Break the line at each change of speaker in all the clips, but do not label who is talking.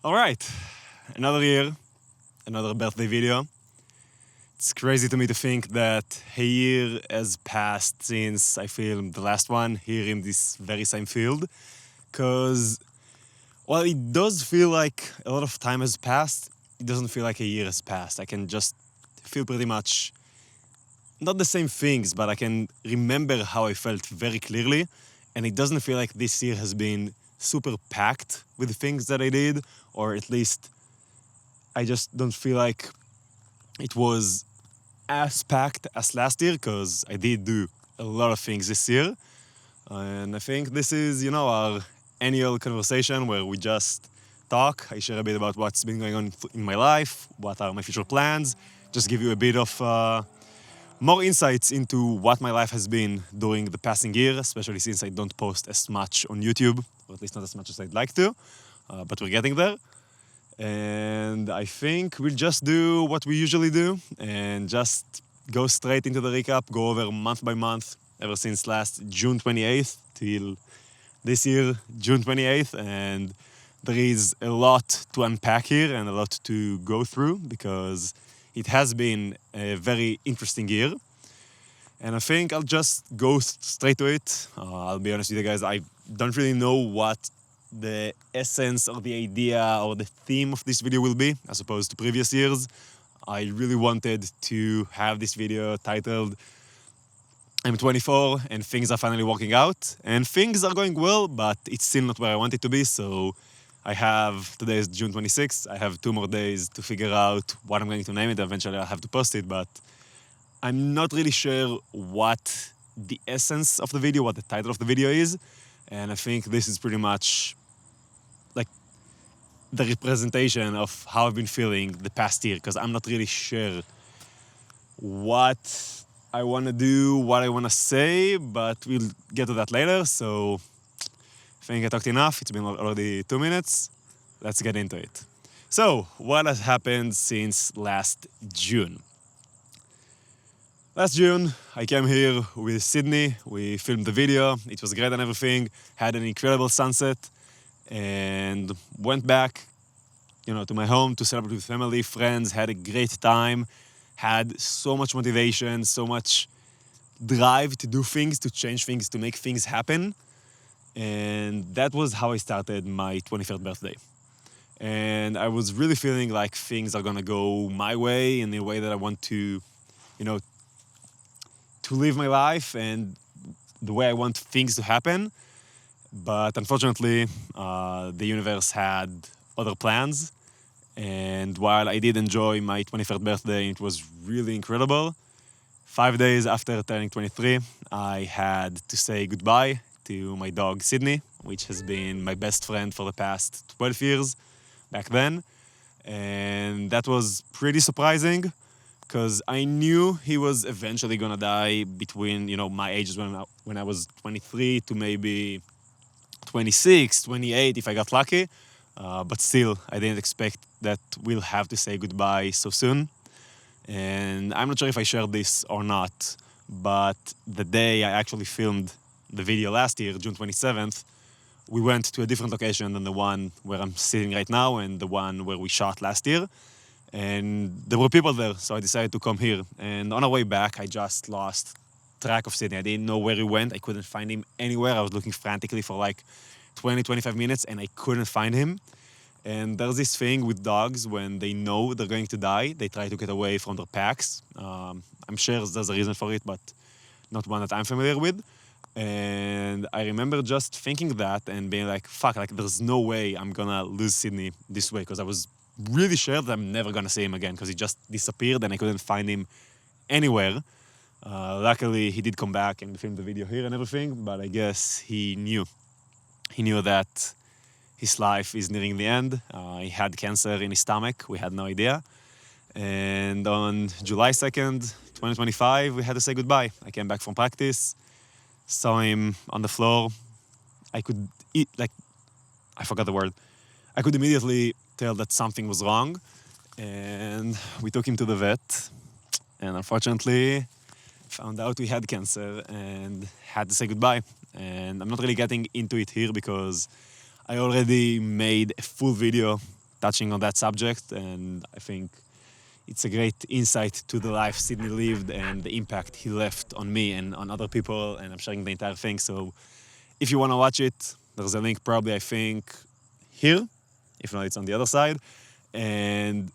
All right, another year, another birthday video. It's crazy to me to think that a year has passed since I filmed the last one here in this very same field. Because while it does feel like a lot of time has passed, it doesn't feel like a year has passed. I can just feel pretty much not the same things, but I can remember how I felt very clearly. And it doesn't feel like this year has been super packed with the things that I did, or at least I just don't feel like it was as packed as last year, because I did do a lot of things this year. And I think this is, our annual conversation where we just talk. I share a bit about what's been going on in my life, what are my future plans, just give you a bit of more insights into what my life has been during the passing year, especially since I don't post as much on YouTube, or at least not as much as I'd like to, but we're getting there. And I think we'll just do what we usually do and just go straight into the recap, go over month by month, ever since last June 28th till this year, June 28th. And there is a lot to unpack here and a lot to go through because it has been a very interesting year. And I think I'll just go straight to it. I'll be honest with you guys, I don't really know what the essence or the idea or the theme of this video will be, as opposed to previous years. I really wanted to have this video titled I'm 24 and things are finally working out. And things are going well, but it's still not where I want it to be. So today is June 26th. I have 2 more days to figure out what I'm going to name it. Eventually I'll have to post it, but I'm not really sure what the essence of the video, what the title of the video is. And I think this is pretty much like the representation of how I've been feeling the past year, because I'm not really sure what I want to do, what I want to say, but we'll get to that later. So I think I talked enough. It's been already 2 minutes. Let's get into it. So, what has happened since last June? Last June, I came here with Sydney. We filmed the video. It was great and everything. Had an incredible sunset. And went back, to my home to celebrate with family, friends. Had a great time. Had so much motivation, so much drive to do things, to change things, to make things happen. And that was how I started my 23rd birthday. And I was really feeling like things are gonna go my way in the way that I want to, to live my life and the way I want things to happen. But unfortunately, the universe had other plans. And while I did enjoy my 23rd birthday, it was really incredible. 5 days after turning 23, I had to say goodbye to my dog, Sydney, which has been my best friend for the past 12 years back then. And that was pretty surprising because I knew he was eventually gonna die between, my ages when I was 23 to maybe 26, 28 if I got lucky. But still, I didn't expect that we'll have to say goodbye so soon. And I'm not sure if I shared this or not, but the day I actually filmed the video last year, June 27th, we went to a different location than the one where I'm sitting right now and the one where we shot last year. And there were people there, so I decided to come here. And on our way back, I just lost track of Sydney. I didn't know where he went. I couldn't find him anywhere. I was looking frantically for like 20, 25 minutes and I couldn't find him. And there's this thing with dogs, when they know they're going to die, they try to get away from their packs. I'm sure there's a reason for it, but not one that I'm familiar with. And I remember just thinking that and being like, fuck, there's no way I'm gonna lose Sydney this way, because I was really sure that I'm never gonna see him again, because he just disappeared and I couldn't find him anywhere. Luckily, he did come back and film the video here and everything, but I guess he knew. He knew that his life is nearing the end. He had cancer in his stomach. We had no idea. And on July 2nd, 2025, we had to say goodbye. I came back from practice, saw him on the floor. I could eat, I forgot the word. I could immediately tell that something was wrong. And we took him to the vet. And unfortunately, found out we had cancer and had to say goodbye. And I'm not really getting into it here because I already made a full video touching on that subject. And I think it's a great insight to the life Sidney lived and the impact he left on me and on other people. And I'm sharing the entire thing. So if you want to watch it, there's a link probably, I think, here. If not, it's on the other side. And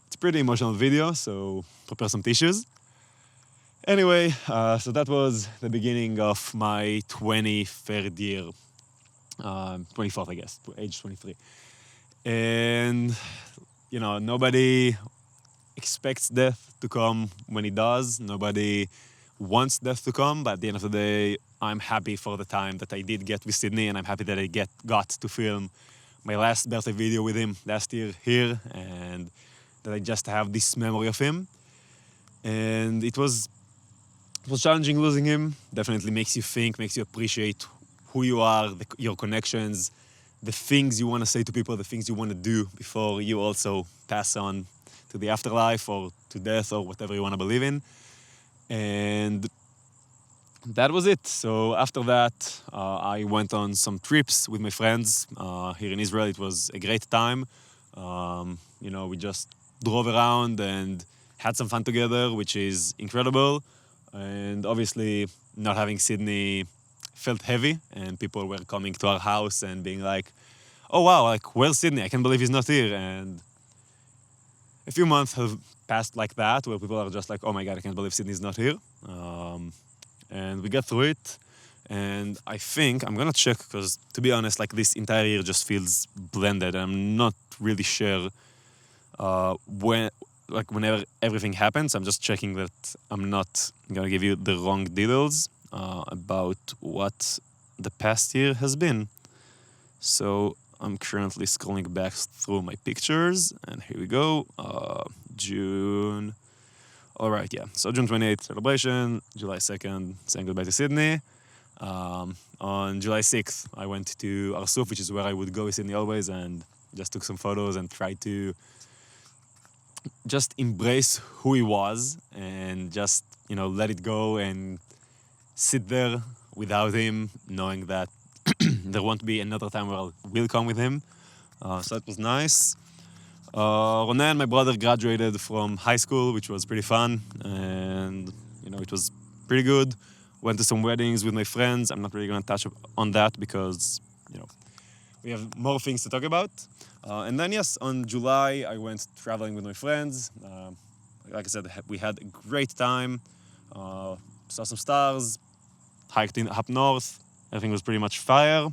it's a pretty emotional video, so prepare some tissues. Anyway, so that was the beginning of my 23rd year. 24th, I guess, age 23. And, nobody expects death to come when it does. Nobody wants death to come, but at the end of the day, I'm happy for the time that I did get with Sidney, and I'm happy that I got to film my last birthday video with him last year here, and that I just have this memory of him. And it was challenging losing him. Definitely makes you think, makes you appreciate who you are, your connections, the things you want to say to people, the things you want to do before you also pass on to the afterlife or to death or whatever you want to believe in. And that was it. So after that, I went on some trips with my friends here in Israel. It was a great time. We just drove around and had some fun together, which is incredible. And obviously, not having Sidney felt heavy, and people were coming to our house and being like, "Oh wow, where's Sidney? I can't believe he's not here." And a few months have passed like that, where people are just like, "Oh my God, I can't believe Sidney's not here." And we got through it. And I think, I'm gonna check, because to be honest, this entire year just feels blended. I'm not really sure whenever everything happens. I'm just checking that I'm not gonna give you the wrong details about what the past year has been. So I'm currently scrolling back through my pictures, and here we go. June. All right, yeah. So June 28th, celebration. July 2nd, saying goodbye to Sidney. On July 6th, I went to Har Suf, which is where I would go with Sidney always, and just took some photos and tried to just embrace who he was and just, let it go and sit there without him, knowing that there won't be another time where I will come with him. So that was nice. Ronen, my brother, graduated from high school, which was pretty fun, and it was pretty good. Went to some weddings with my friends. I'm not really going to touch on that because we have more things to talk about. And then yes, on July I went traveling with my friends. Like I said, we had a great time. Saw some stars, hiked up north. Everything was pretty much fire.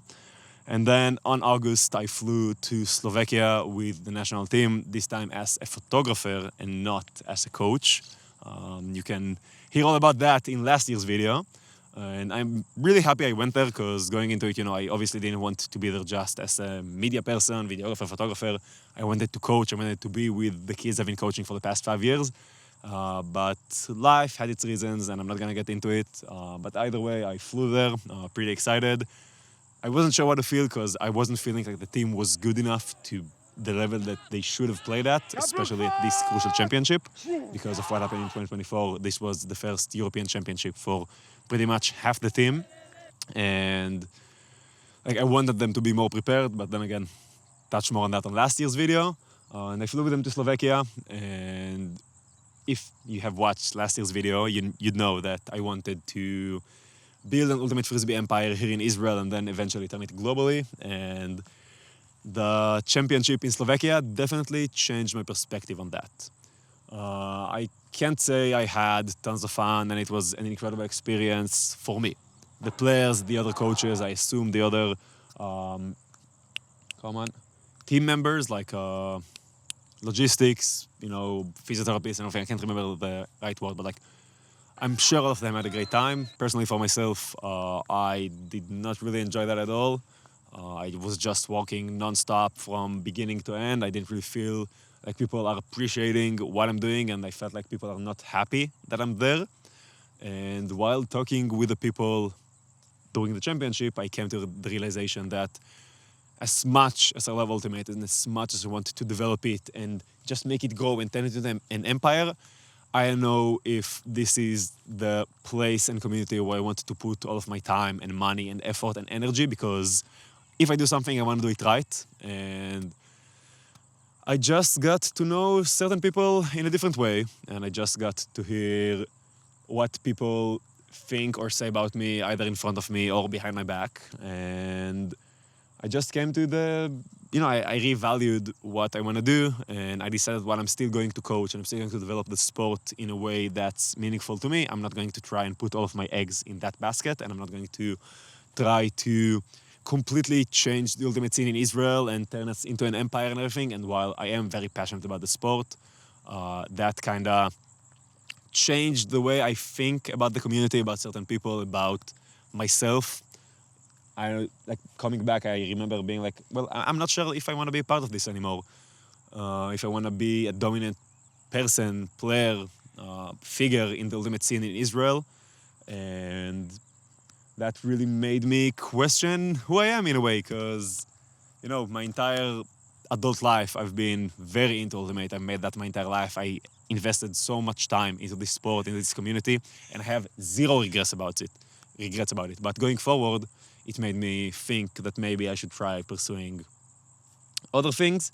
And then on August, I flew to Slovakia with the national team, this time as a photographer and not as a coach. You can hear all about that in last year's video. And I'm really happy I went there because going into it, I obviously didn't want to be there just as a media person, videographer, photographer. I wanted to coach. I wanted to be with the kids I've been coaching for the past 5 years. But life had its reasons, and I'm not going to get into it. But either way, I flew there, pretty excited. I wasn't sure what to feel because I wasn't feeling like the team was good enough to the level that they should have played at, especially at this crucial championship. Because of what happened in 2024, this was the first European championship for pretty much half the team. And I wanted them to be more prepared, but then again, touch more on that on last year's video. And I flew with them to Slovakia. And if you have watched last year's video, you'd know that I wanted to build an Ultimate Frisbee empire here in Israel and then eventually turn it globally. And the championship in Slovakia definitely changed my perspective on that. I can't say I had tons of fun and it was an incredible experience for me. The players, the other coaches, I assume the other team members like logistics, physiotherapists and everything. I can't remember the right word, but I'm sure all of them had a great time. Personally, for myself, I did not really enjoy that at all. I was just walking non-stop from beginning to end. I didn't really feel like people are appreciating what I'm doing, and I felt like people are not happy that I'm there. And while talking with the people during the championship, I came to the realization that as much as I love Ultimate and as much as I want to develop it and just make it grow and turn it into an empire, I don't know if this is the place and community where I want to put all of my time and money and effort and energy, because if I do something, I want to do it right. And I just got to know certain people in a different way, and I just got to hear what people think or say about me, either in front of me or behind my back. And I just came to I revalued what I want to do, and I decided while I'm still going to coach and I'm still going to develop the sport in a way that's meaningful to me, I'm not going to try and put all of my eggs in that basket, and I'm not going to try to completely change the Ultimate scene in Israel and turn us into an empire and everything. And while I am very passionate about the sport, that kind of changed the way I think about the community, about certain people, about myself. I like coming back, I remember being like, well, I'm not sure if I want to be a part of this anymore. If I want to be a dominant person, player, figure in the Ultimate scene in Israel. And that really made me question who I am in a way, because, my entire adult life, I've been very into Ultimate. I've made that my entire life. I invested so much time into this sport, into this community, and I have zero regrets about it. But going forward, it made me think that maybe I should try pursuing other things.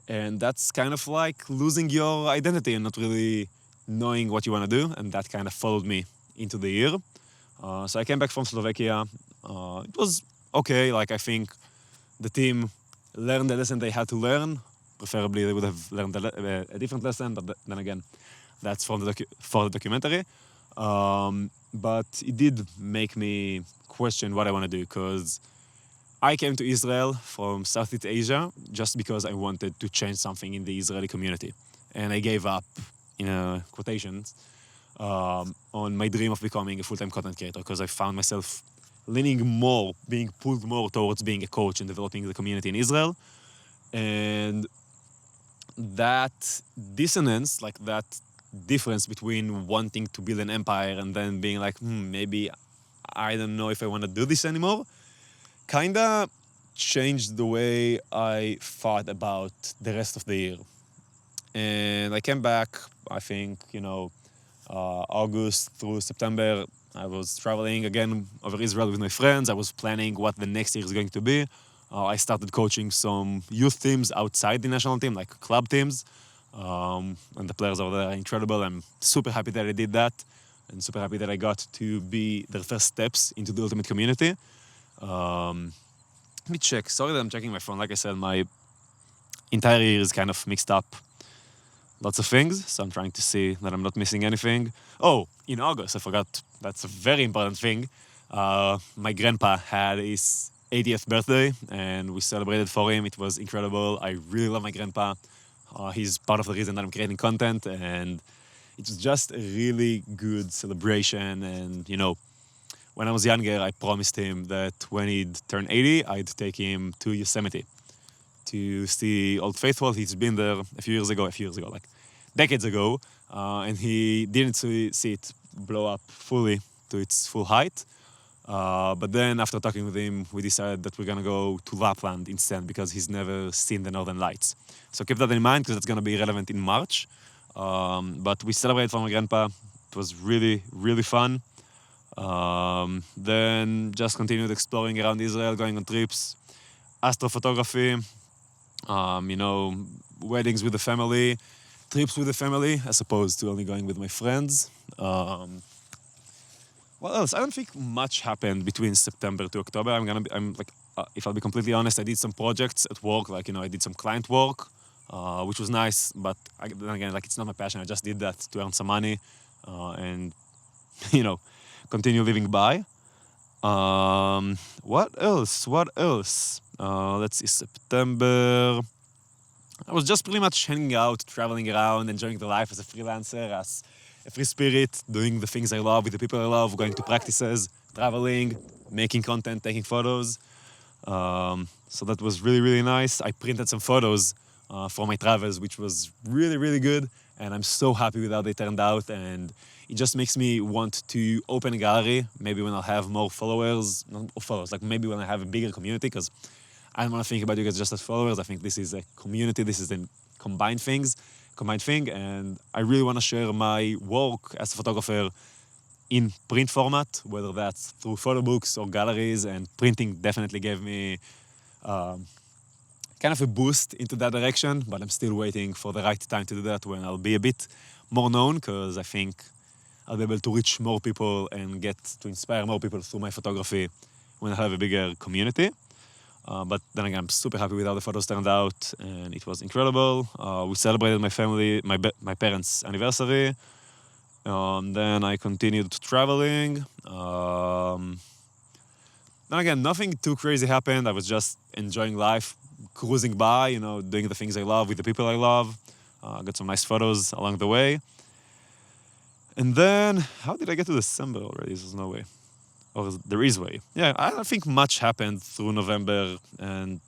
And that's kind of like losing your identity and not really knowing what you want to do. And that kind of followed me into the year. So I came back from Slovakia. It was okay. Like, I think the team learned the lesson they had to learn. Preferably, they would have learned a different lesson, but then again, that's for the documentary. But it did make me question what I want to do, because I came to Israel from Southeast Asia just because I wanted to change something in the Israeli community. And I gave up, in quotations, on my dream of becoming a full-time content creator, because I found myself being pulled more towards being a coach and developing the community in Israel. And that dissonance, like that difference between wanting to build an empire and then being like, maybe I don't know if I want to do this anymore, kind of changed the way I thought about the rest of the year. And I came back, I think, August through September, I was traveling again over Israel with my friends. I was planning what the next year is going to be. I started coaching some youth teams outside the national team, like club teams. And the players over there are incredible. I'm super happy that I did that, and super happy that I got to be their first steps into the Ultimate community. Let me check. Sorry that I'm checking my phone. Like I said, my entire year is kind of mixed up. Lots of things, so I'm trying to see that I'm not missing anything. Oh, in August, I forgot. That's a very important thing. My grandpa had his 80th birthday, and we celebrated for him. It was incredible. I really love my grandpa. He's part of the reason that I'm creating content, and it was just a really good celebration. And, when I was younger, I promised him that when he'd turn 80, I'd take him to Yosemite to see Old Faithful. He's been there a few years ago, like decades ago, and he didn't see it blow up fully to its full height. But then after talking with him, we decided that we're going to go to Lapland instead, because he's never seen the Northern Lights. So keep that in mind, because it's going to be relevant in March. But we celebrated for my grandpa. It was really, really fun. Then just continued exploring around Israel, going on trips, astrophotography, weddings with the family, trips with the family, as opposed to only going with my friends. What else? I don't think much happened between September to October. If I'll be completely honest, I did some projects at work, I did some client work, which was nice, but then again, it's not my passion. I just did that to earn some money, and, continue living by. What else? Let's see, September. I was just pretty much hanging out, traveling around, enjoying the life as a freelancer, as a free spirit, doing the things I love with the people I love, going to practices, traveling, making content, taking photos. So that was really, really nice. I printed some photos for my travels, which was really, really good. And I'm so happy with how they turned out. And it just makes me want to open a gallery, maybe when I'll have more followers, not followers, like maybe when I have a bigger community, because I don't want to think about you guys just as followers. I think this is a community, this is a combined thing, and I really want to share my work as a photographer in print format, whether that's through photo books or galleries, and printing definitely gave me kind of a boost into that direction, but I'm still waiting for the right time to do that when I'll be a bit more known, because I think I'll be able to reach more people and get to inspire more people through my photography when I have a bigger community. But then again, I'm super happy with how the photos turned out, and it was incredible. We celebrated my parents' anniversary. Then I continued traveling. Then again, nothing too crazy happened. I was just enjoying life, cruising by, doing the things I love with the people I love. Got some nice photos along the way. And then, how did I get to December already? There's no way. Or there is way. Yeah, I don't think much happened through November and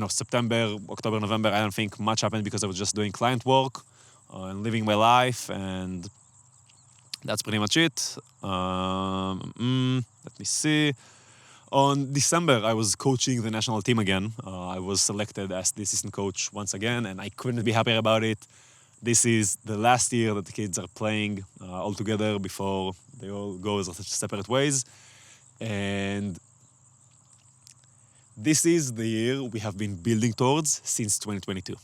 September, October, November. I don't think much happened because I was just doing client work and living my life, and that's pretty much it. Let me see. On December, I was coaching the national team again. I was selected as the assistant coach once again, and I couldn't be happier about it. This is the last year that the kids are playing all together before they all go separate ways. And this is the year we have been building towards since 2022.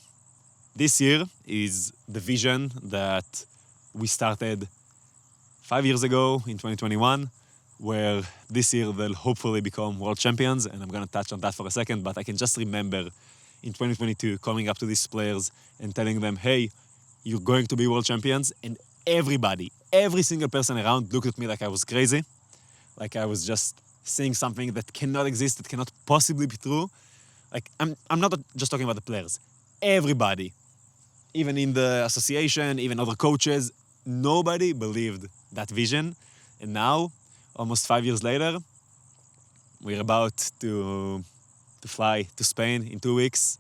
This year is the vision that we started 5 years ago in 2021, where this year they'll hopefully become world champions, and I'm going to touch on that for a second, but I can just remember in 2022 coming up to these players and telling them, hey, you're going to be world champions, and everybody, every single person around looked at me like I was crazy, like I was just saying something that cannot exist, that cannot possibly be true. Like, I'm not just talking about the players. Everybody, even in the association, even other coaches, nobody believed that vision. And now, almost 5 years later, we're about to fly to Spain in 2 weeks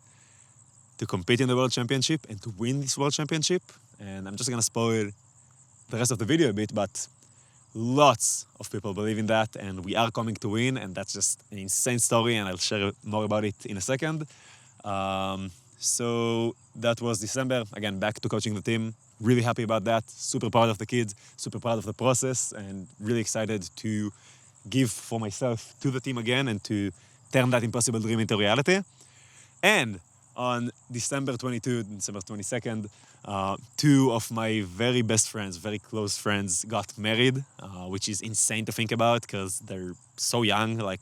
to compete in the World Championship and to win this World Championship. And I'm just going to spoil the rest of the video a bit, but lots of people believe in that, and we are coming to win, and that's just an insane story, and I'll share more about it in a second. So that was December. Again, back to coaching the team. Really happy about that. Super proud of the kids, super proud of the process, and really excited to give for myself to the team again and to turn that impossible dream into reality. And on December 22nd, two of my very best friends, very close friends, got married, which is insane to think about because they're so young. Like,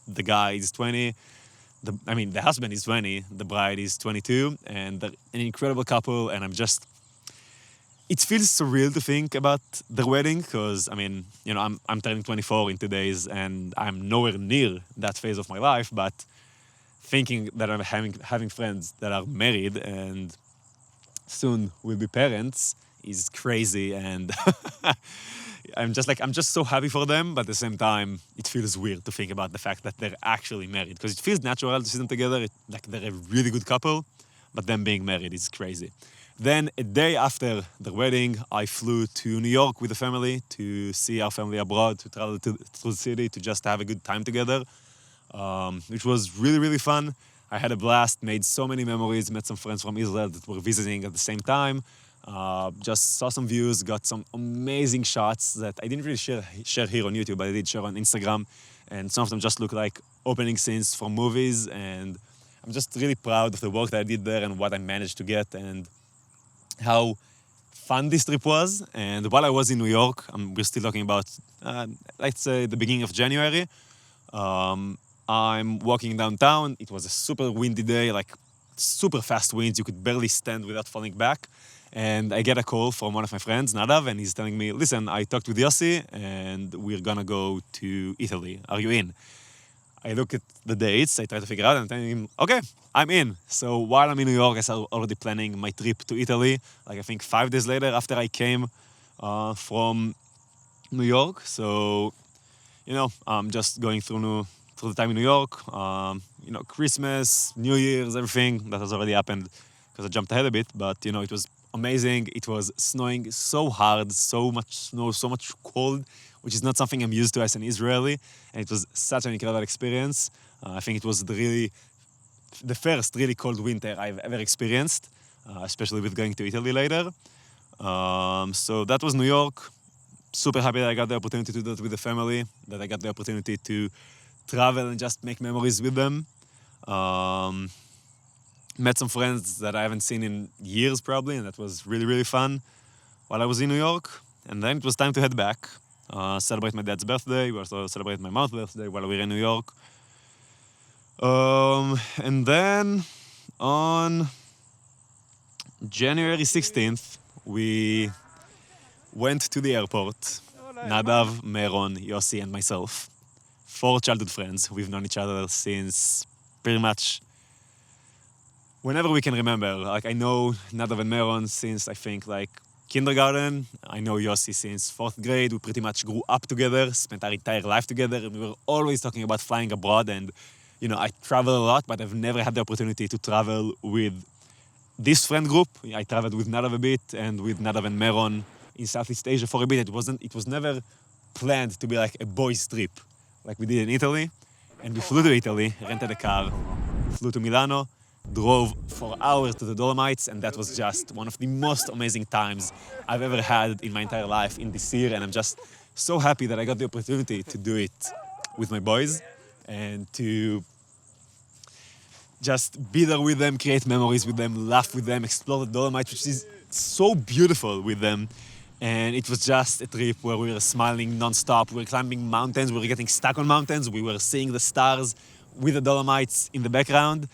the guy is 20, the husband is 20, the bride is 22, and they're an incredible couple, and it feels surreal to think about their wedding because, I'm turning 24 in 2 days, and I'm nowhere near that phase of my life, but thinking that I'm having friends that are married and soon will be parents is crazy, and I'm just so happy for them, but at the same time, it feels weird to think about the fact that they're actually married, because it feels natural to see them together, like they're a really good couple, but them being married is crazy. Then, a day after the wedding, I flew to New York with the family to see our family abroad, to travel through the city, to just have a good time together, which was really, really fun. I had a blast, made so many memories, met some friends from Israel that were visiting at the same time, just saw some views, got some amazing shots that I didn't really share here on YouTube, but I did share on Instagram, and some of them just look like opening scenes from movies, and I'm just really proud of the work that I did there and what I managed to get, and how fun this trip was. And while I was in New York, we're still talking about, let's say, the beginning of January, I'm walking downtown. It was a super windy day, like super fast winds. You could barely stand without falling back. And I get a call from one of my friends, Nadav, and he's telling me, listen, I talked with Yossi, and we're gonna go to Italy. Are you in? I look at the dates, I try to figure out, and I'm telling him, okay, I'm in. So while I'm in New York, I started already planning my trip to Italy. Like, I think 5 days later, after I came from New York. So, I'm just going through the time in New York. Christmas, New Year's, everything that has already happened because I jumped ahead a bit, but it was amazing. It was snowing so hard, so much snow, so much cold, which is not something I'm used to as an Israeli, and it was such an incredible experience. I think it was the first really cold winter I've ever experienced, especially with going to Italy later. So that was New York. Super happy that I got the opportunity to do that with the family, that I got the opportunity to travel and just make memories with them. Met some friends that I haven't seen in years probably, and that was really, really fun while I was in New York. And then it was time to head back, celebrate my dad's birthday. We also celebrated my mom's birthday while we were in New York. And then on January 16th, we went to the airport, Nadav, Meron, Yossi, and myself. 4 childhood friends. We've known each other since pretty much whenever we can remember. Like, I know Nadav and Meron since, I think, like, kindergarten. I know Yossi since 4th grade. We pretty much grew up together, spent our entire life together, and we were always talking about flying abroad. And, I travel a lot, but I've never had the opportunity to travel with this friend group. I traveled with Nadav a bit and with Nadav and Meron in Southeast Asia for a bit. It was never planned to be like a boys' trip, like we did in Italy. And we flew to Italy, rented a car, flew to Milano, drove for hours to the Dolomites, and that was just one of the most amazing times I've ever had in my entire life in this year. And I'm just so happy that I got the opportunity to do it with my boys and to just be there with them, create memories with them, laugh with them, explore the Dolomites, which is so beautiful with them. And it was just a trip where we were smiling non-stop. We were climbing mountains, we were getting stuck on mountains, we were seeing the stars with the Dolomites in the background.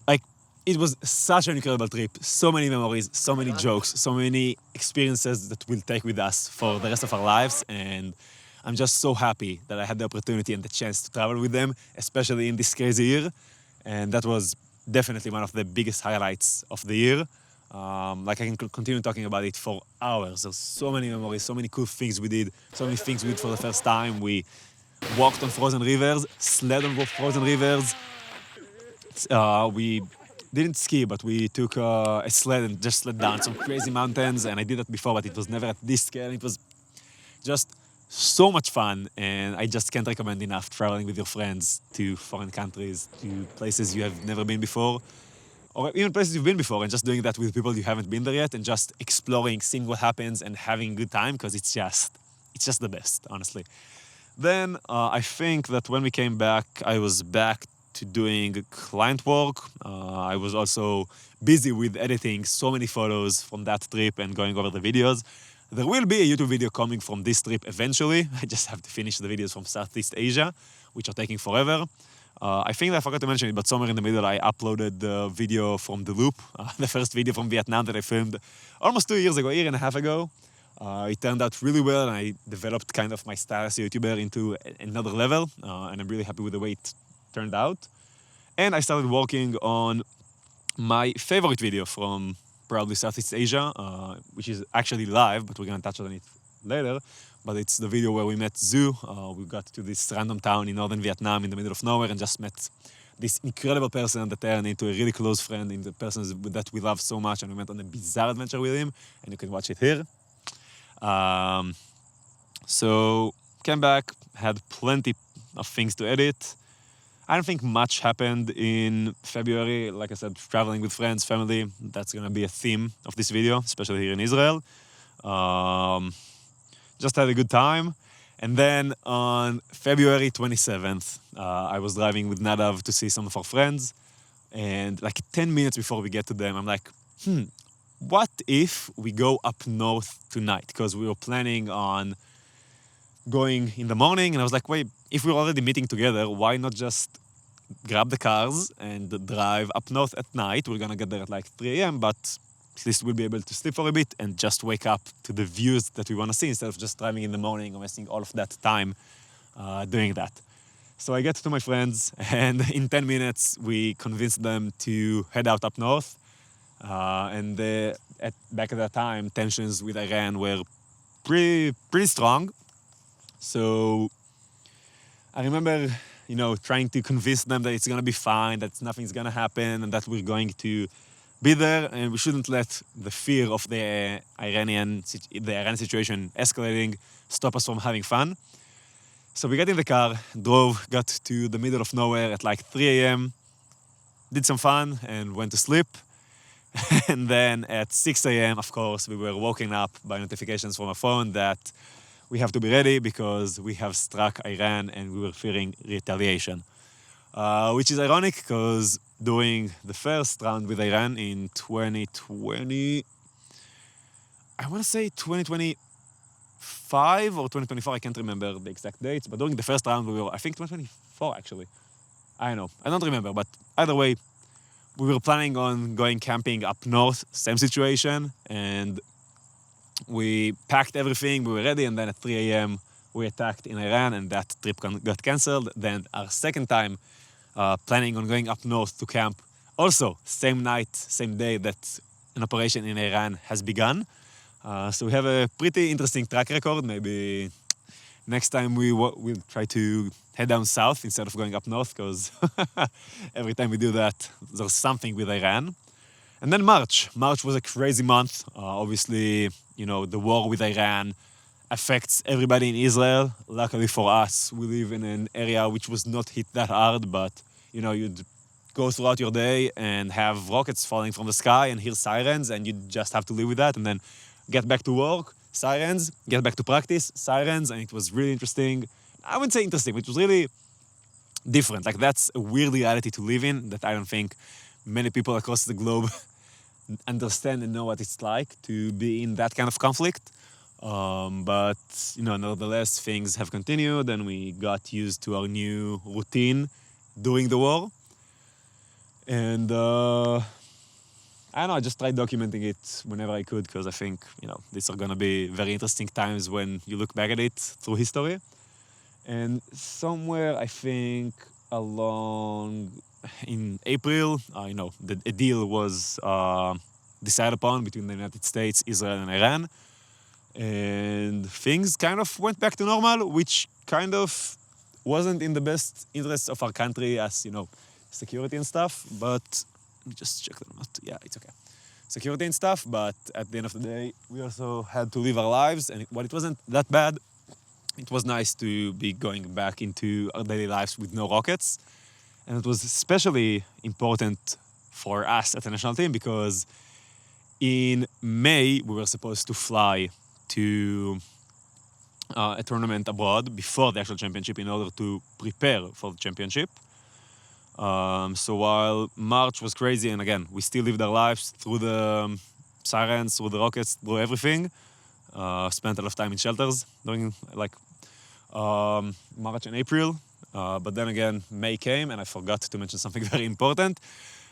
Like, it was such an incredible trip. So many memories, so many jokes, so many experiences that we'll take with us for the rest of our lives. And I'm just so happy that I had the opportunity and the chance to travel with them, especially in this crazy year. And that was definitely one of the biggest highlights of the year. I can continue talking about it for hours. There's so many memories, so many cool things we did, so many things we did for the first time. We walked on frozen rivers, sled on frozen rivers. We didn't ski, but we took a sled and just slid down some crazy mountains. And I did that before, but it was never at this scale. It was just so much fun, and I just can't recommend enough traveling with your friends to foreign countries, to places you have never been before, or even places you've been before, and just doing that with people you haven't been there yet, and just exploring, seeing what happens, and having a good time, because it's just the best, honestly. Then I think that when we came back, I was back to doing client work. I was also busy with editing so many photos from that trip and going over the videos. There will be a YouTube video coming from this trip eventually. I just have to finish the videos from Southeast Asia, which are taking forever. I think I forgot to mention it, but somewhere in the middle I uploaded the video from The Loop, the first video from Vietnam that I filmed almost 2 years ago, a year and a half ago. It turned out really well, and I developed kind of my style as a YouTuber into another level, and I'm really happy with the way it turned out. And I started working on my favorite video from probably Southeast Asia, which is actually live, but we're going to touch on it later. But it's the video where we met Zoo. We got to this random town in northern Vietnam in the middle of nowhere and just met this incredible person that turned into a really close friend, in the person that we love so much, and we went on a bizarre adventure with him, and you can watch it here. So came back, had plenty of things to edit. I don't think much happened in February. Like I said, traveling with friends, family, that's going to be a theme of this video, especially here in Israel. Just had a good time. And then on February 27th, I was driving with Nadav to see some of our friends. And like 10 minutes before we get to them, I'm like, what if we go up north tonight? Because we were planning on going in the morning, and I was like, wait, if we're already meeting together, why not just grab the cars and drive up north at night? We're gonna get there at like 3 a.m., but at least we'll be able to sleep for a bit and just wake up to the views that we want to see instead of just driving in the morning or wasting all of that time doing that. So I get to my friends, and in 10 minutes, we convinced them to head out up north. Back at that time, tensions with Iran were pretty strong. So I remember, trying to convince them that it's going to be fine, that nothing's going to happen, and that we're going to be there, and we shouldn't let the fear of the Iranian situation escalating stop us from having fun. So we got in the car, drove, got to the middle of nowhere at like 3 a.m., did some fun, and went to sleep. And then at 6 a.m., of course, we were woken up by notifications from our phone that we have to be ready because we have struck Iran and we were fearing retaliation. Which is ironic because during the first round with Iran in 2020, I want to say 2025 or 2024, I can't remember the exact dates, but during the first round we were, I think 2024 actually. I don't know, I don't remember, but either way, we were planning on going camping up north, same situation, and we packed everything, we were ready, and then at 3 a.m. we attacked in Iran, and that trip got cancelled. Then our second time, planning on going up north to camp, also same night, same day that an operation in Iran has begun. So we have a pretty interesting track record. Maybe next time we'll try to head down south instead of going up north, because every time we do that, there's something with Iran. And then March. March was a crazy month. Obviously, the war with Iran affects everybody in Israel. Luckily for us, we live in an area which was not hit that hard, but, you'd go throughout your day and have rockets falling from the sky and hear sirens, and you just have to live with that, and then get back to work, sirens, get back to practice, sirens, and it was really interesting. I wouldn't say interesting, but it was really different. Like, that's a weird reality to live in that I don't think many people across the globe understand and know what it's like to be in that kind of conflict. But, nevertheless, things have continued and we got used to our new routine during the war. And, I don't know, I just tried documenting it whenever I could, because I think, these are going to be very interesting times when you look back at it through history. And somewhere, I think, along in April, a deal was decided upon between the United States, Israel, and Iran. And things kind of went back to normal, which kind of wasn't in the best interests of our country as, security and stuff. But let me just check that I'm not. Yeah, it's okay. Security and stuff, but at the end of the day, we also had to live our lives. And while it wasn't that bad, it was nice to be going back into our daily lives with no rockets. And it was especially important for us at the national team because in May, we were supposed to fly to a tournament abroad before the actual championship in order to prepare for the championship. So while March was crazy, and again, we still lived our lives through the sirens, through the rockets, through everything, spent a lot of time in shelters during March and April. But then again, May came, and I forgot to mention something very important.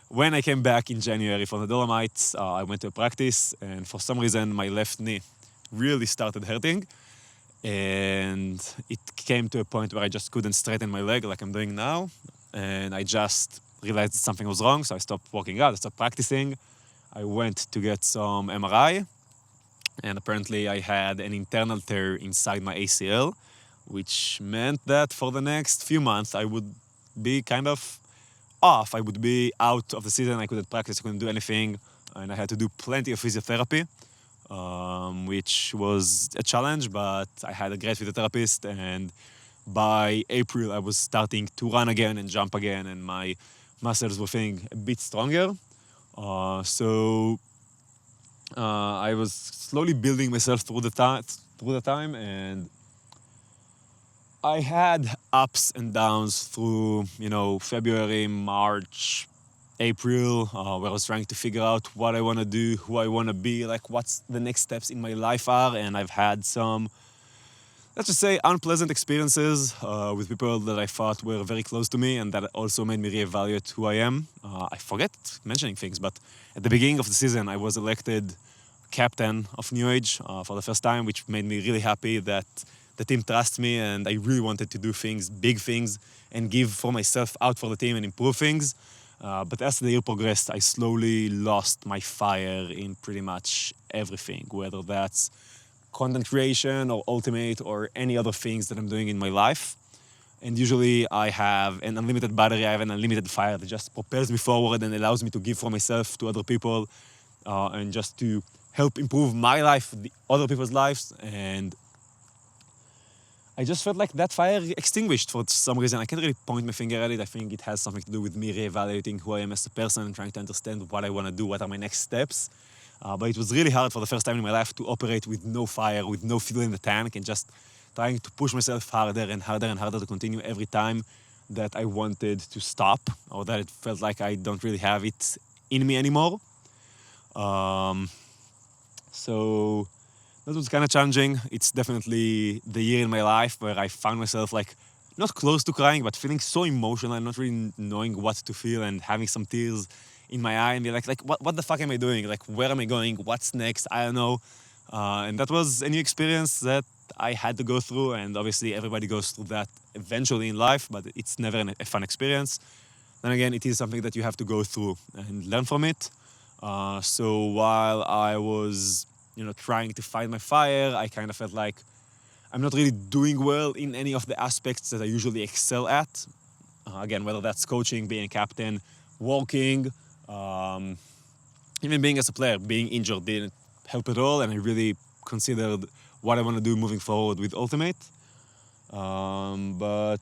When I came back in January from the Dolomites, I went to a practice, and for some reason, my left knee really started hurting. And it came to a point where I just couldn't straighten my leg like I'm doing now. And I just realized that something was wrong, so I stopped working out, I stopped practicing. I went to get some MRI, and apparently I had an internal tear inside my ACL, which meant that for the next few months I would be kind of off. I would be out of the season, I couldn't practice, I couldn't do anything, and I had to do plenty of physiotherapy, which was a challenge, but I had a great physiotherapist, and by April I was starting to run again and jump again, and my muscles were feeling a bit stronger. So I was slowly building myself through the time, and I had ups and downs through, February, March, April, where I was trying to figure out what I want to do, who I want to be, like what's the next steps in my life are, and I've had some, let's just say, unpleasant experiences with people that I thought were very close to me, and that also made me reevaluate who I am. I forget mentioning things, but at the beginning of the season, I was elected captain of New Age for the first time, which made me really happy that the team trusts me, and I really wanted to do things, big things, and give for myself out for the team and improve things. But as the year progressed, I slowly lost my fire in pretty much everything, whether that's content creation or Ultimate or any other things that I'm doing in my life. And usually I have an unlimited battery, I have an unlimited fire that just propels me forward and allows me to give from myself to other people, and just to help improve my life, the other people's lives. And I just felt like that fire extinguished for some reason. I can't really point my finger at it. I think it has something to do with me reevaluating who I am as a person and trying to understand what I want to do, what are my next steps. But it was really hard for the first time in my life to operate with no fire, with no fuel in the tank, and just trying to push myself harder and harder and harder to continue every time that I wanted to stop, or that it felt like I don't really have it in me anymore. So that was kind of challenging. It's definitely the year in my life where I found myself like not close to crying, but feeling so emotional and not really knowing what to feel and having some tears in my eye and be like what the fuck am I doing? Like, where am I going? What's next? I don't know. And that was a new experience that I had to go through, and obviously everybody goes through that eventually in life, but it's never a fun experience. Then again, it is something that you have to go through and learn from it. So while I was, trying to find my fire, I kind of felt like I'm not really doing well in any of the aspects that I usually excel at. Again, whether that's coaching, being a captain, walking, even being as a player, being injured didn't help at all, and I really considered what I want to do moving forward with Ultimate. But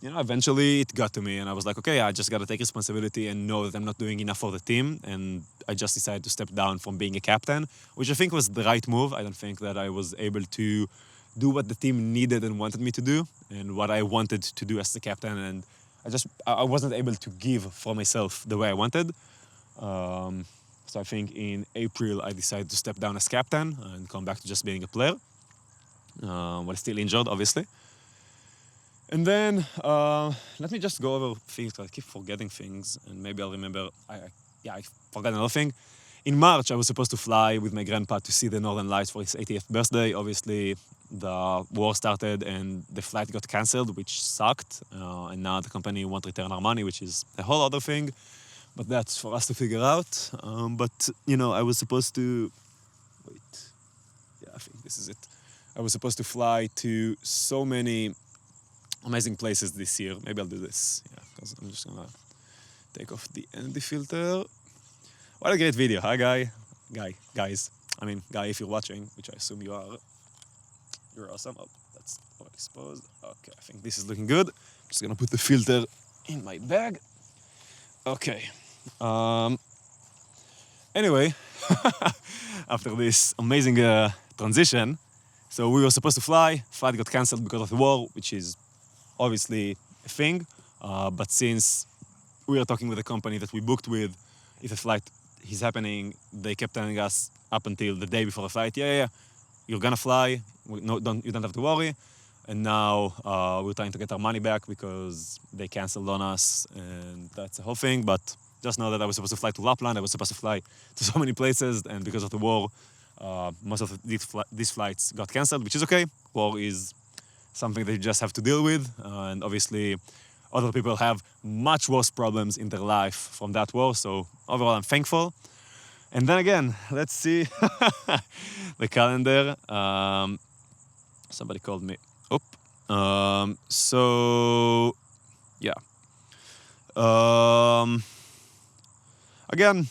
eventually it got to me, and I was like, okay, I just got to take responsibility and know that I'm not doing enough for the team, and I just decided to step down from being a captain, which I think was the right move. I don't think that I was able to do what the team needed and wanted me to do, and what I wanted to do as the captain, and I wasn't able to give for myself the way I wanted. So I think in April I decided to step down as captain and come back to just being a player, while still injured, obviously. And then let me just go over things. I keep forgetting things, and maybe I'll remember. I forgot another thing. In March, I was supposed to fly with my grandpa to see the Northern Lights for his 80th birthday. Obviously, the war started and the flight got cancelled, which sucked. And now the company won't return our money, which is a whole other thing. But that's for us to figure out. But I was supposed to... Wait. Yeah, I think this is it. I was supposed to fly to so many amazing places this year. Maybe I'll do this. Yeah, because I'm just gonna take off the ND filter. What a great video, huh, guys. I mean, guy, if you're watching, which I assume you are, you're awesome. Oh, that's already exposed. Okay, I think this is looking good. I'm just gonna put the filter in my bag. Okay. Anyway, after this amazing transition, so we were supposed to flight got cancelled because of the war, which is obviously a thing. But since we are talking with a company that we booked with, if a flight is happening, they kept telling us up until the day before the flight, yeah, you're gonna fly, you don't have to worry. And now we're trying to get our money back because they canceled on us, and that's the whole thing. But just know that I was supposed to fly to Lapland, I was supposed to fly to so many places, and because of the war, most of these flights got canceled, which is okay. War is something that you just have to deal with, and obviously other people have much worse problems in their life from that war, so overall I'm thankful. And then again, let's see the calendar. Somebody called me. So, yeah. Again,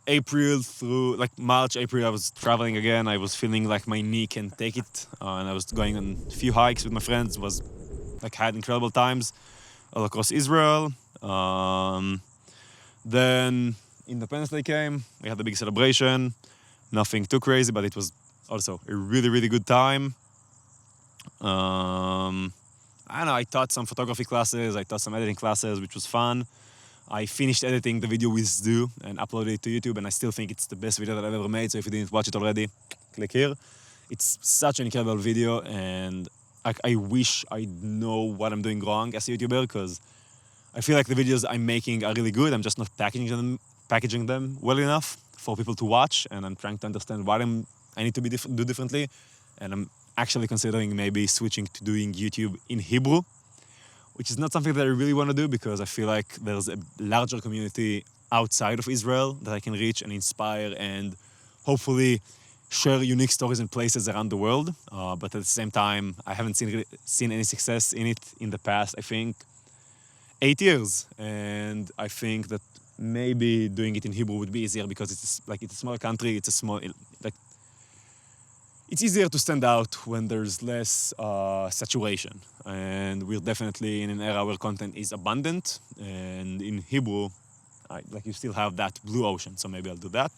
April through, March, April, I was traveling again. I was feeling like my knee can take it. And I was going on a few hikes with my friends. Had incredible times all across Israel. Then Independence Day came. We had a big celebration. Nothing too crazy, but it was also a really, really good time. I don't know, I taught some photography classes, I taught some editing classes, which was fun. I finished editing the video with Stu and uploaded it to YouTube, and I still think it's the best video that I've ever made, so if you didn't watch it already, click here. It's such an incredible video, and I wish I know what I'm doing wrong as a YouTuber, because I feel like the videos I'm making are really good. I'm just not packaging them well enough for people to watch, and I'm trying to understand what I need to do differently, and I'm actually considering maybe switching to doing YouTube in Hebrew, which is not something that I really want to do because I feel like there's a larger community outside of Israel that I can reach and inspire and hopefully share unique stories in places around the world. But at the same time, I haven't seen any success in it in the past, I think, 8 years. And I think that maybe doing it in Hebrew would be easier because it's a small country, it's easier to stand out when there's less saturation. And we're definitely in an era where content is abundant. And in Hebrew, you still have that blue ocean, so maybe I'll do that.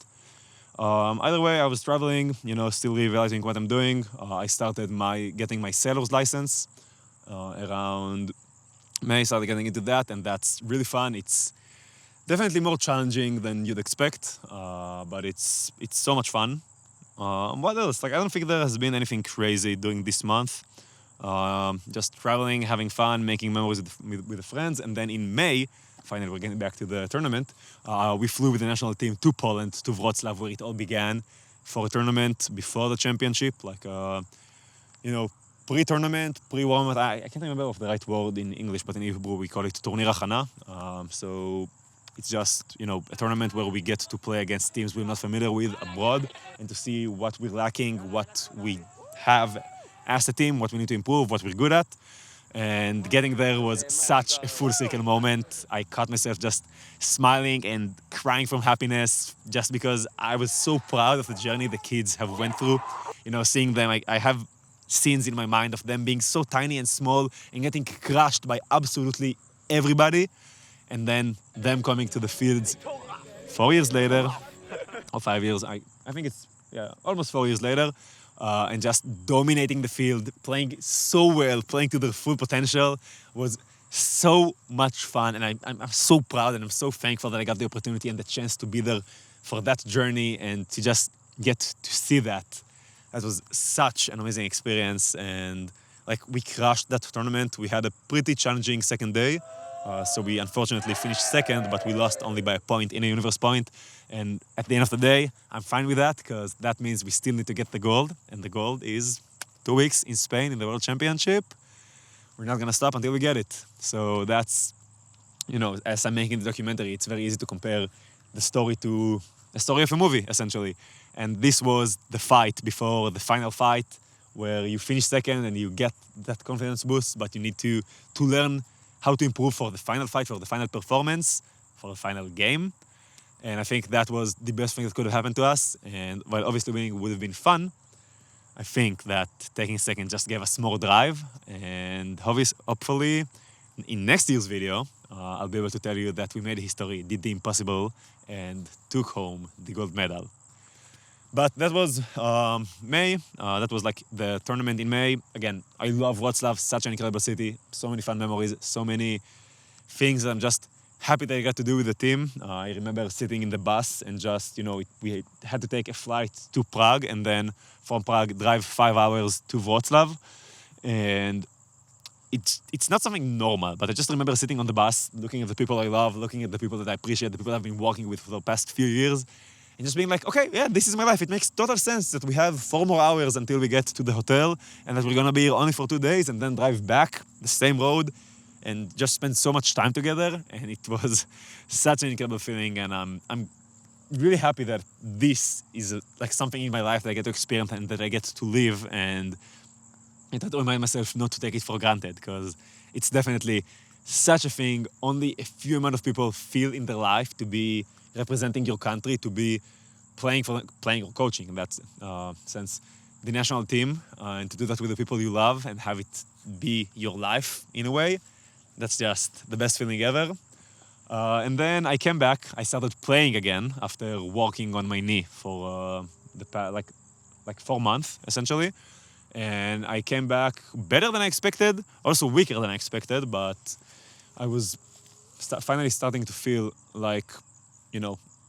Either way, I was traveling, still realizing what I'm doing. I started getting my sailor's license around May, started getting into that, and that's really fun. It's definitely more challenging than you'd expect, but it's so much fun. What else? I don't think there has been anything crazy during this month. Just traveling, having fun, making memories with the friends, and then in May, finally we're getting back to the tournament, we flew with the national team to Poland, to Wrocław, where it all began, for a tournament before the championship, pre-tournament, pre-warm-up. I can't remember of the right word in English, but in Hebrew we call it Turnir Hachana. So it's just, a tournament where we get to play against teams we're not familiar with abroad and to see what we're lacking, what we have as a team, what we need to improve, what we're good at. And getting there was such a full circle moment. I caught myself just smiling and crying from happiness just because I was so proud of the journey the kids have went through. Seeing them, I have scenes in my mind of them being so tiny and small and getting crushed by absolutely everybody. And then them coming to the fields 4 years later, or 5 years, I think it's, almost 4 years later, and just dominating the field, playing so well, playing to their full potential was so much fun. And I'm so proud and I'm so thankful that I got the opportunity and the chance to be there for that journey and to just get to see that. That was such an amazing experience. And we crushed that tournament. We had a pretty challenging second day. So we unfortunately finished second, but we lost only by a point in a universe point. And at the end of the day, I'm fine with that because that means we still need to get the gold. And the gold is 2 weeks in Spain in the World Championship. We're not going to stop until we get it. So that's, as I'm making the documentary, it's very easy to compare the story to the story of a movie, essentially. And this was the fight before the final fight where you finish second and you get that confidence boost, but you need to learn how to improve for the final fight, for the final performance, for the final game. And I think that was the best thing that could have happened to us. And while obviously winning would have been fun, I think that taking second just gave us more drive. And hopefully, in next year's video, I'll be able to tell you that we made history, did the impossible, and took home the gold medal. But that was May. That was the tournament in May. Again, I love Wrocław, such an incredible city. So many fun memories, so many things that I'm just happy that I got to do with the team. I remember sitting in the bus and just, we had to take a flight to Prague and then from Prague drive 5 hours to Wrocław. And it's not something normal, but I just remember sitting on the bus, looking at the people I love, looking at the people that I appreciate, the people I've been working with for the past few years, and just being okay, this is my life. It makes total sense that we have 4 more hours until we get to the hotel and that we're going to be here only for 2 days and then drive back the same road and just spend so much time together. And it was such an incredible feeling. And I'm really happy that this is something in my life that I get to experience and that I get to live. And I try to remind myself not to take it for granted because it's definitely such a thing only a few amount of people feel in their life to be representing your country, to be playing or coaching in that sense, the national team, and to do that with the people you love and have it be your life in a way. That's just the best feeling ever. And then I came back. I started playing again after working on my knee for the 4 months, essentially. And I came back better than I expected, also weaker than I expected, but I was finally starting to feel like,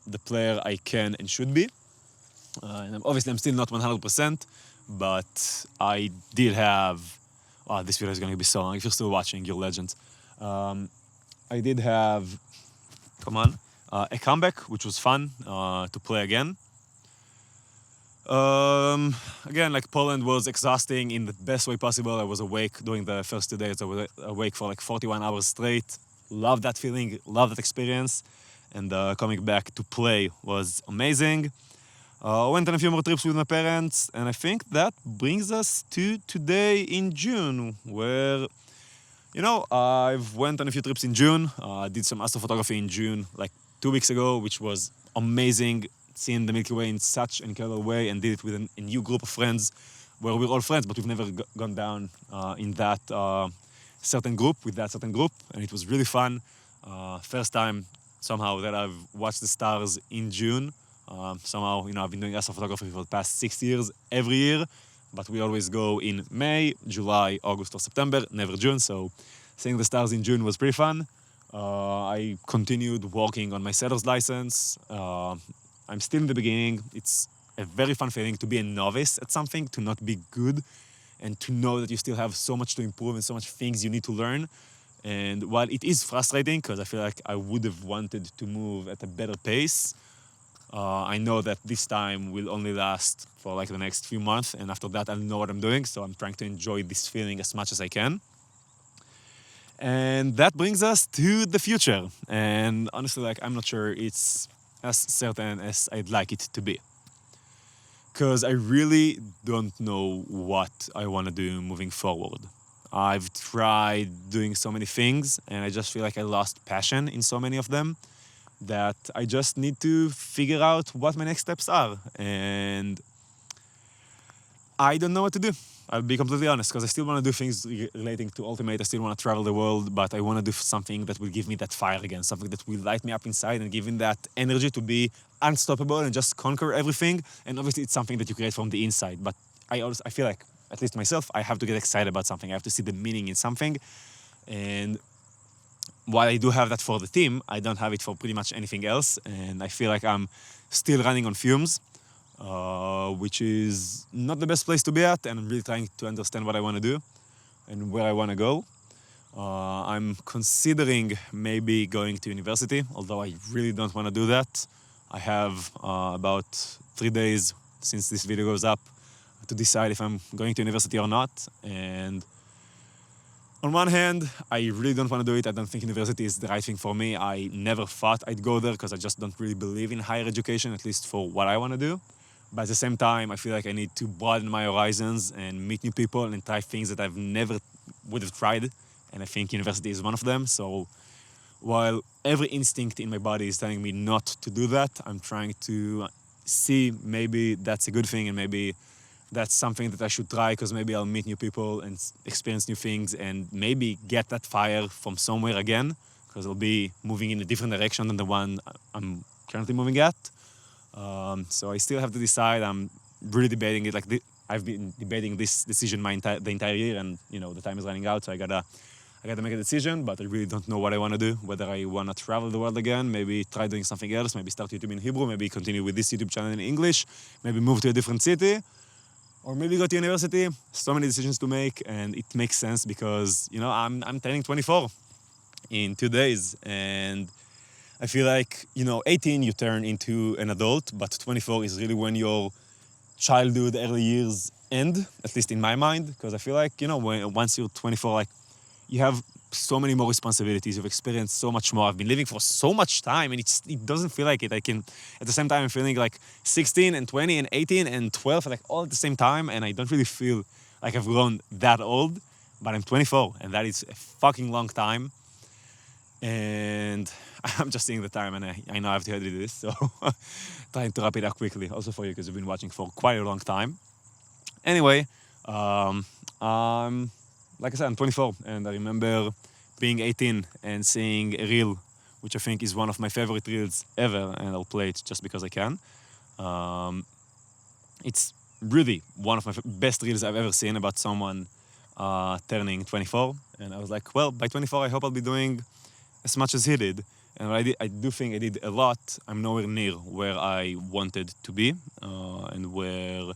the player I can and should be. And obviously, I'm still not 100%, but I did have... this video is going to be so long. If you're still watching, you're legends. I did have... a comeback, which was fun to play again. Again, Poland was exhausting in the best way possible. I was awake during the first 2 days. I was awake for 41 hours straight. Loved that feeling, loved that experience. And coming back to play was amazing. Went on a few more trips with my parents, and I think that brings us to today in June, where, I've went on a few trips in June. Did some astrophotography in June, like 2 weeks ago, which was amazing, seeing the Milky Way in such an incredible way, and did it with a new group of friends, where we're all friends, but we've never gone down in that certain group, with that certain group, and it was really fun. First time, somehow, that I've watched the stars in June. Somehow, I've been doing astrophotography for the past 6 years, every year, but we always go in May, July, August, or September, never June, so seeing the stars in June was pretty fun. I continued working on my setter's license. I'm still in the beginning. It's a very fun feeling to be a novice at something, to not be good, and to know that you still have so much to improve and so much things you need to learn. And while it is frustrating, because I feel like I would have wanted to move at a better pace, I know that this time will only last for like the next few months, and after that I'll know what I'm doing, so I'm trying to enjoy this feeling as much as I can. And that brings us to the future, and honestly, I'm not sure it's as certain as I'd like it to be. Because I really don't know what I want to do moving forward. I've tried doing so many things, and I just feel like I lost passion in so many of them, that I just need to figure out what my next steps are. And I don't know what to do. I'll be completely honest, because I still want to do things relating to Ultimate. I still want to travel the world, but I want to do something that will give me that fire again, something that will light me up inside and give me that energy to be unstoppable and just conquer everything. And obviously it's something that you create from the inside, but I feel like, at least myself, I have to get excited about something. I have to see the meaning in something. And while I do have that for the team, I don't have it for pretty much anything else. And I feel like I'm still running on fumes, which is not the best place to be at. And I'm really trying to understand what I want to do and where I want to go. I'm considering maybe going to university, although I really don't want to do that. I have about 3 days since this video goes up to decide if I'm going to university or not. And on one hand, I really don't want to do it. I don't think university is the right thing for me. I never thought I'd go there because I just don't really believe in higher education, at least for what I want to do. But at the same time, I feel like I need to broaden my horizons and meet new people and try things that I've never would have tried. And I think university is one of them. So while every instinct in my body is telling me not to do that, I'm trying to see maybe that's a good thing, and maybe that's something that I should try, because maybe I'll meet new people and experience new things and maybe get that fire from somewhere again, because I'll be moving in a different direction than the one I'm currently moving at. So I still have to decide. I'm really debating it. I've been debating this decision the entire year, and the time is running out, so I gotta make a decision. But I really don't know what I want to do. Whether I want to travel the world again, maybe try doing something else, maybe start YouTube in Hebrew, maybe continue with this YouTube channel in English, maybe move to a different city, or maybe go to university. So many decisions to make, and it makes sense because I'm turning 24 in 2 days, and I feel like 18 you turn into an adult, but 24 is really when your childhood, early years end, at least in my mind, because I feel like once you're 24, you have so many more responsibilities. You've experienced so much more. I've been living for so much time, and it doesn't feel like it. At the same time, I'm feeling like 16 and 20 and 18 and 12, all at the same time, and I don't really feel like I've grown that old, but I'm 24, and that is a fucking long time. And I'm just seeing the time, and I know I have to edit this, so trying to wrap it up quickly, also for you, because you've been watching for quite a long time. Anyway, like I said, I'm 24, and I remember being 18 and seeing a reel, which I think is one of my favorite reels ever, and I'll play it just because I can. It's really one of my best reels I've ever seen about someone turning 24, and I was like, well, by 24, I hope I'll be doing as much as he did. And I do think I did a lot. I'm nowhere near where I wanted to be, and where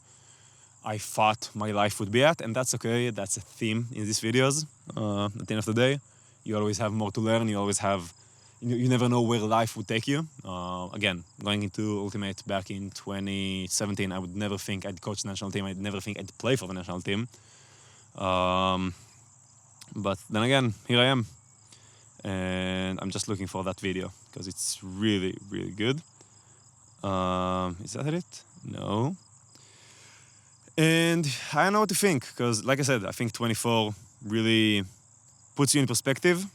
I thought my life would be at, and that's okay. That's a theme in these videos. At the end of the day, you always have more to learn. You always have, you never know where life would take you. Again, going into Ultimate back in 2017, I would never think I'd coach the national team. I'd never think I'd play for the national team. But then again, here I am. And I'm just looking for that video because it's really, really good. Is that it? No. And I don't know what to think, because like I said, I think 24 really puts you in perspective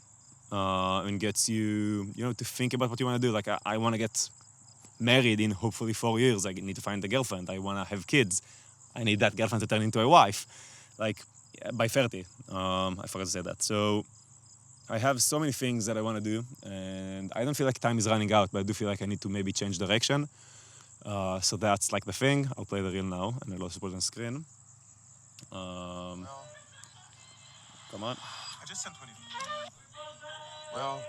and gets you, to think about what you want to do. Like I want to get married in hopefully 4 years. I need to find a girlfriend. I want to have kids. I need that girlfriend to turn into a wife. Like by 30. I forgot to say that. So I have so many things that I want to do, and I don't feel like time is running out, but I do feel like I need to maybe change direction. So that's like the thing. I'll play the reel now, and I'll also put it on screen. Come on.
I just turned 24.
Well,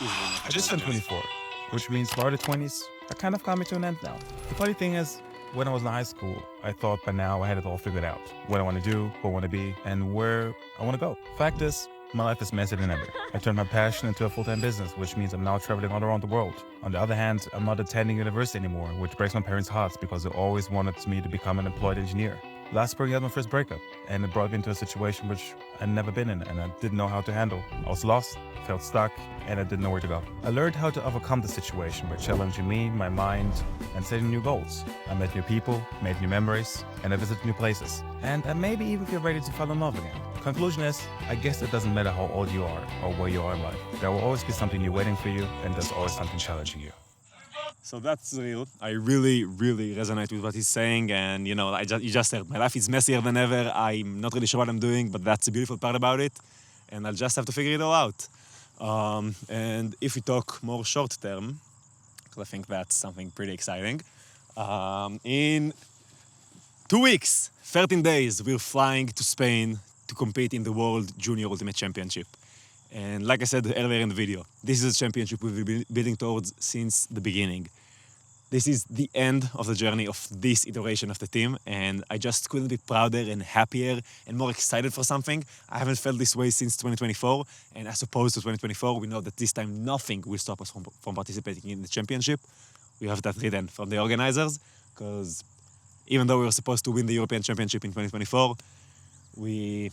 I just turned 24, which means the 20s are kind of coming to an end now. The funny thing is, when I was in high school, I thought by now I had it all figured out. What I want to do, who I want to be, and where I want to go. Fact is, my life is messier than ever. I turned my passion into a full-time business, which means I'm now traveling all around the world. On the other hand, I'm not attending university anymore, which breaks my parents' hearts because they always wanted me to become an employed engineer. Last spring I had my first breakup, and it brought me into a situation which I'd never been in, and I didn't know how to handle. I was lost, felt stuck, and I didn't know where to go. I learned how to overcome the situation by challenging me, my mind, and setting new goals. I met new people, made new memories, and I visited new places. And I maybe even feel ready to fall in love again. Conclusion is, I guess it doesn't matter how old you are or where you are in life. There will always be something new waiting for you, and there's always something challenging you.
So that's real. I really, really resonate with what he's saying, and you just said my life is messier than ever. I'm not really sure what I'm doing, but that's the beautiful part about it, and I'll just have to figure it all out. And if we talk more short term, because I think that's something pretty exciting, in 2 weeks, 13 days, we're flying to Spain to compete in the World Junior Ultimate Championship. And like I said earlier in the video, this is a championship we've been building towards since the beginning. This is the end of the journey of this iteration of the team, and I just couldn't be prouder and happier and more excited for something. I haven't felt this way since 2024, and as opposed to 2024, we know that this time nothing will stop us from participating in the championship. We have that written from the organizers, because even though we were supposed to win the European Championship in 2024, we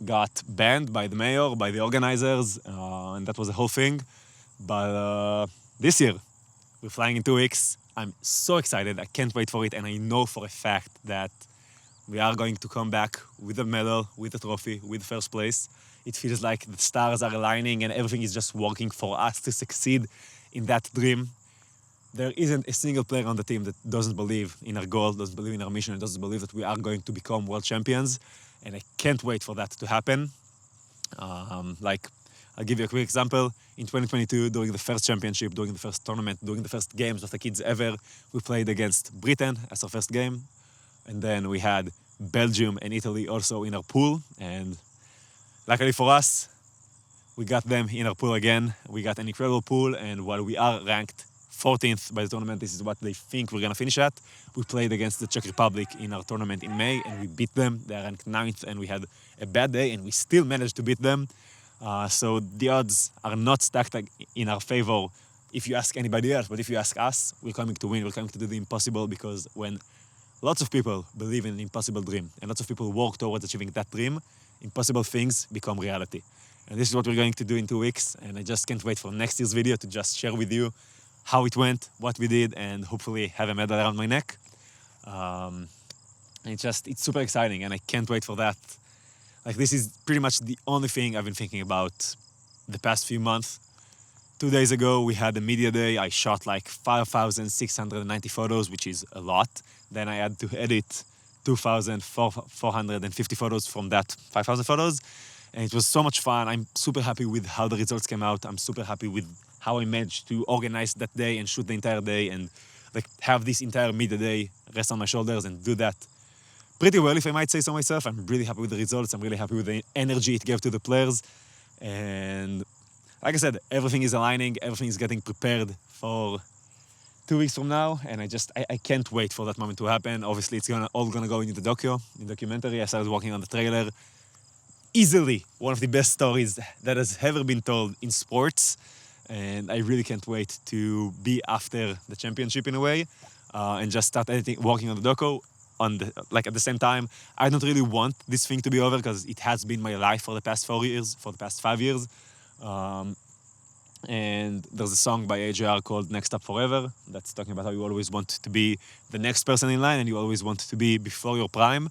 got banned by the mayor, by the organizers, and that was the whole thing. But this year, we're flying in 2 weeks. I'm so excited. I can't wait for it, and I know for a fact that we are going to come back with a medal, with a trophy, with first place. It feels like the stars are aligning and everything is just working for us to succeed in that dream. There isn't a single player on the team that doesn't believe in our goal, doesn't believe in our mission, and doesn't believe that we are going to become world champions. And I can't wait for that to happen. I'll give you a quick example. In 2022, during the first championship, during the first tournament, during the first games of the kids ever, we played against Britain as our first game. And then we had Belgium and Italy also in our pool. And luckily for us, we got them in our pool again. We got an incredible pool, and while we are ranked 14th by the tournament, this is what they think we're going to finish at. We played against the Czech Republic in our tournament in May, and we beat them. They are ranked 9th, and we had a bad day, and we still managed to beat them. So the odds are not stacked in our favor if you ask anybody else, but if you ask us, we're coming to win, we're coming to do the impossible, because when lots of people believe in an impossible dream, and lots of people work towards achieving that dream, impossible things become reality. And this is what we're going to do in 2 weeks, and I just can't wait for next year's video to just share with you how it went, what we did, and hopefully have a medal around my neck. And it's super exciting, and I can't wait for that. Like, this is pretty much the only thing I've been thinking about the past few months. 2 days ago, we had a media day. I shot like 5,690 photos, which is a lot. Then I had to edit 2,450 photos from that 5,000 photos. And it was so much fun. I'm super happy with how the results came out. I'm super happy with how I managed to organize that day and shoot the entire day and have this entire media day rest on my shoulders and do that pretty well, if I might say so myself. I'm really happy with the results. I'm really happy with the energy it gave to the players. And like I said, everything is aligning. Everything is getting prepared for 2 weeks from now. And I can't wait for that moment to happen. Obviously, it's all gonna go into the documentary. I started working on the trailer. Easily one of the best stories that has ever been told in sports. And I really can't wait to be after the championship in a way, and just start working on the doco. At the same time, I don't really want this thing to be over, because it has been my life for the past 4 years, for the past 5 years. And there's a song by AJR called Next Up Forever that's talking about how you always want to be the next person in line and you always want to be before your prime,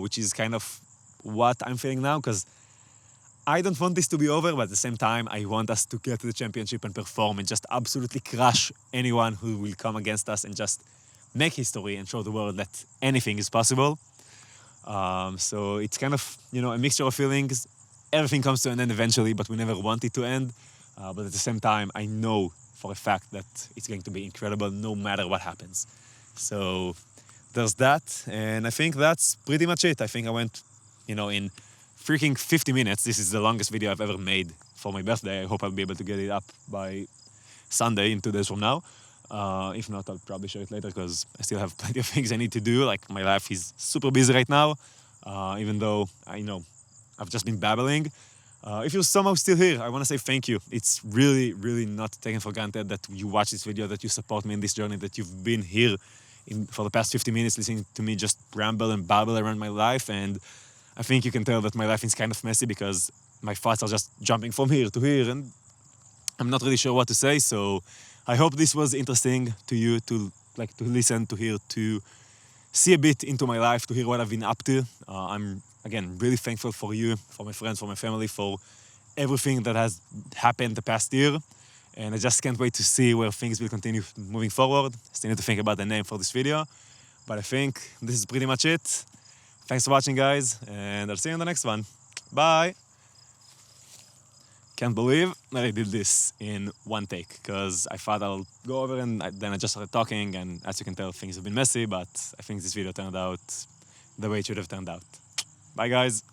which is kind of what I'm feeling now, because I don't want this to be over, but at the same time, I want us to get to the championship and perform and just absolutely crush anyone who will come against us and just make history and show the world that anything is possible. So it's kind of, a mixture of feelings. Everything comes to an end eventually, but we never want it to end. But at the same time, I know for a fact that it's going to be incredible no matter what happens. So there's that, and I think that's pretty much it. I think I went, in freaking 50 minutes. This is the longest video I've ever made for my birthday. I hope I'll be able to get it up by Sunday in 2 days from now. If not, I'll probably share it later because I still have plenty of things I need to do. Like, my life is super busy right now, even though I know I've just been babbling. If you're somehow still here, I want to say thank you. It's really, really not taken for granted that you watch this video, that you support me in this journey, that you've been here for the past 50 minutes listening to me just ramble and babble around my life. And I think you can tell that my life is kind of messy because my thoughts are just jumping from here to here and I'm not really sure what to say. So I hope this was interesting to you, to listen, to hear, to see a bit into my life, to hear what I've been up to. I'm, again, really thankful for you, for my friends, for my family, for everything that has happened the past year. And I just can't wait to see where things will continue moving forward. Still need to think about the name for this video. But I think this is pretty much it. Thanks for watching, guys, and I'll see you in the next one. Bye! Can't believe that I did this in one take, because I thought I'll go over and then I just started talking, and as you can tell, things have been messy, but I think this video turned out the way it should have turned out. Bye, guys!